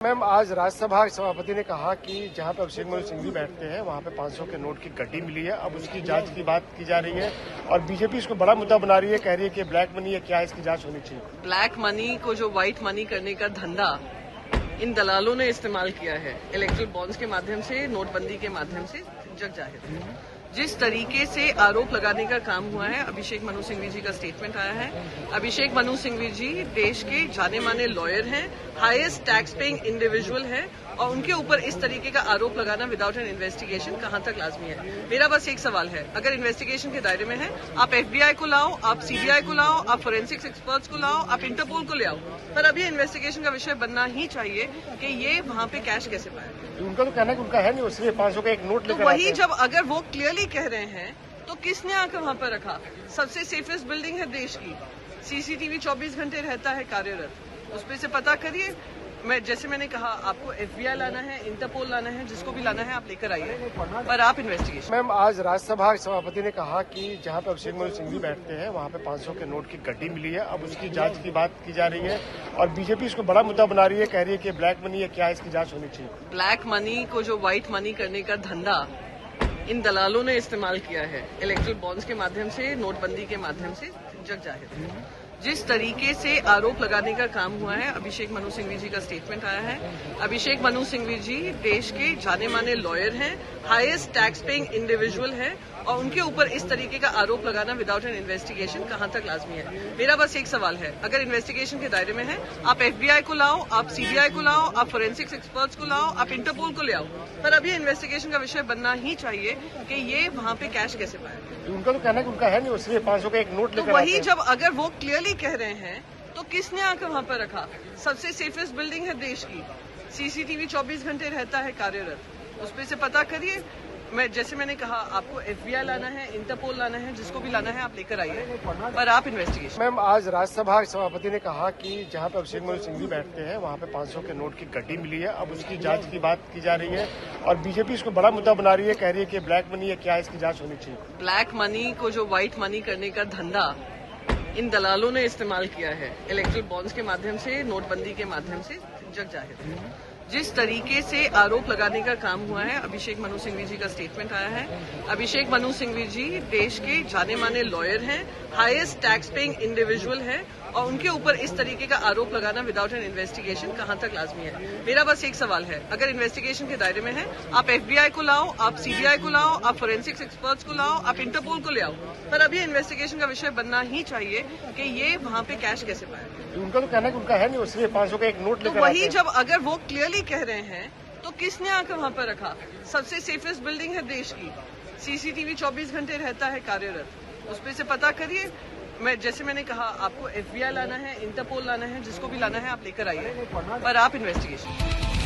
Ma'am, आज राज्यसभा सभापति ने कहा कि जहां पर अभिषेक मनु सिंघवी बैठते हैं वहां पे 500 के नोट की गड्डी मिली है। अब उसकी जांच की बात की जा रही है और बीजेपी इसको बड़ा मुद्दा बना रही है, कह रही है कि ब्लैक मनी है, क्या इसकी जांच होनी चाहिए। ब्लैक मनी को जो व्हाइट मनी करने का धंधा इन दलालों ने इस्तेमाल किया है, इलेक्ट्रल बॉन्ड्स के माध्यम से, नोटबंदी के माध्यम से, जग जाहिर है। जिस तरीके से आरोप लगाने का काम हुआ है, अभिषेक मनु सिंघवी जी का स्टेटमेंट आया है। अभिषेक मनु सिंघवी जी देश के जाने माने लॉयर हैं, हाईएस्ट टैक्स पेइंग इंडिविजुअल हैं और उनके ऊपर इस तरीके का आरोप लगाना विदाउट एन इन्वेस्टिगेशन कहां तक लाजमी है। मेरा बस एक सवाल है, अगर इन्वेस्टिगेशन के दायरे में है, आप एफबीआई को लाओ, आप सीबीआई को लाओ, आप फोरेंसिक्स एक्सपर्ट्स को लाओ, आप इंटरपोल को ले आओ, पर अभी इन्वेस्टिगेशन का विषय बनना ही चाहिए कि ये वहां पे कैश कैसे पाए। उनका तो कहना है कि उनका है नहीं, उसलिए 500 का एक नोट लेकर वही जब अगर वो क्लियरली कह रहे हैं तो किसने आकर वहां पर रखा? सबसे सेफेस्ट बिल्डिंग है देश की, सीसीटीवी 24 घंटे रहता है कार्यरत, उस पे से पता करिए। जैसे मैंने कहा, आपको एफबीआई लाना है, इंटरपोल लाना है, जिसको भी लाना है आप लेकर आइए, पर आप इन्वेस्टिगेशन। मैम, आज राज्यसभा सभापति ने कहा कि जहां पर अभिषेक मनु सिंघवी बैठते हैं वहां पे 500 के नोट की गड्डी मिली है। अब उसकी जांच की बात की जा रही है और बीजेपी इसको बड़ा मुद्दा बना रही है, कह रही है कि ब्लैक मनी है, क्या इसकी जांच होनी चाहिए। ब्लैक मनी को जो व्हाइट मनी करने का धंधा इन दलालों ने इस्तेमाल किया है, इलेक्ट्रल बॉन्ड्स के माध्यम से, नोटबंदी के माध्यम से, जग जाहिर है। जिस तरीके से आरोप लगाने का काम हुआ है, अभिषेक मनु सिंघवी जी का स्टेटमेंट आया है। अभिषेक मनु सिंघवी जी देश के जाने माने लॉयर हैं, हाईएस्ट टैक्स पेइंग इंडिविजुअल हैं और उनके ऊपर इस तरीके का आरोप लगाना विदाउट एन इन्वेस्टिगेशन कहां तक लाजमी है। मेरा बस एक सवाल है, अगर इन्वेस्टिगेशन के दायरे में है, आप एफबीआई को लाओ, आप सीबीआई को लाओ, आप फोरेंसिक्स एक्सपर्ट्स को लाओ, आप इंटरपोल को ले आओ, पर अभी इन्वेस्टिगेशन का विषय बनना ही चाहिए कि ये वहां पे कैश कैसे पाए। उनका तो कहना है कि उनका है नहीं, उसलिए 500 का एक नोट लेकर वही जब अगर वो क्लियरली कह रहे हैं तो किसने आकर वहां पर रखा? सबसे सेफेस्ट बिल्डिंग है देश की, सीसीटीवी 24 घंटे रहता है कार्यरत, उस पे से पता करिए। जैसे मैंने कहा, आपको एफबीआई लाना है, इंटरपोल लाना है, जिसको भी लाना है आप लेकर आइए, पर आप इन्वेस्टिगेशन। मैम, आज राज्यसभा सभापति ने कहा कि जहां पर अभिषेक मनु सिंघवी बैठते हैं वहां पे 500 के नोट की गड्डी मिली है। अब उसकी जांच की बात की जा रही है और बीजेपी इसको बड़ा मुद्दा बना रही है, कह रही है कि ब्लैक मनी है, क्या इसकी जांच होनी चाहिए। ब्लैक मनी को जो व्हाइट मनी करने का धंधा इन दलालों ने इस्तेमाल किया है, इलेक्ट्रल बॉन्ड्स के माध्यम से, नोटबंदी के माध्यम से, जग जाहिर है। जिस तरीके से आरोप लगाने का काम हुआ है, अभिषेक मनु सिंघवी जी का स्टेटमेंट आया है। अभिषेक मनु सिंघवी जी देश के जाने माने लॉयर हैं, हाईएस्ट टैक्स पेइंग इंडिविजुअल हैं और उनके ऊपर इस तरीके का आरोप लगाना विदाउट एन इन्वेस्टिगेशन कहां तक लाजमी है। मेरा बस एक सवाल है, अगर इन्वेस्टिगेशन के दायरे में है, आप एफबीआई को लाओ, आप सीबीआई को लाओ, आप फोरेंसिक्स एक्सपर्ट्स को लाओ, आप इंटरपोल को ले आओ, पर अभी इन्वेस्टिगेशन का विषय बनना ही चाहिए कि ये वहां पे कैश कैसे पाए। उनका तो कहना है कि उनका है नहीं, उसलिए 500 का एक नोट लेकर वही जब अगर वो क्लियरली कह रहे हैं तो किसने आकर वहां पर रखा? सबसे सेफेस्ट बिल्डिंग है देश की, सीसीटीवी 24 घंटे रहता है कार्यरत, उस पे से पता करिए। जैसे मैंने कहा, आपको एफबीआई लाना है, इंटरपोल लाना है, जिसको भी लाना है आप लेकर आइए, पर आप इन्वेस्टिगेशन।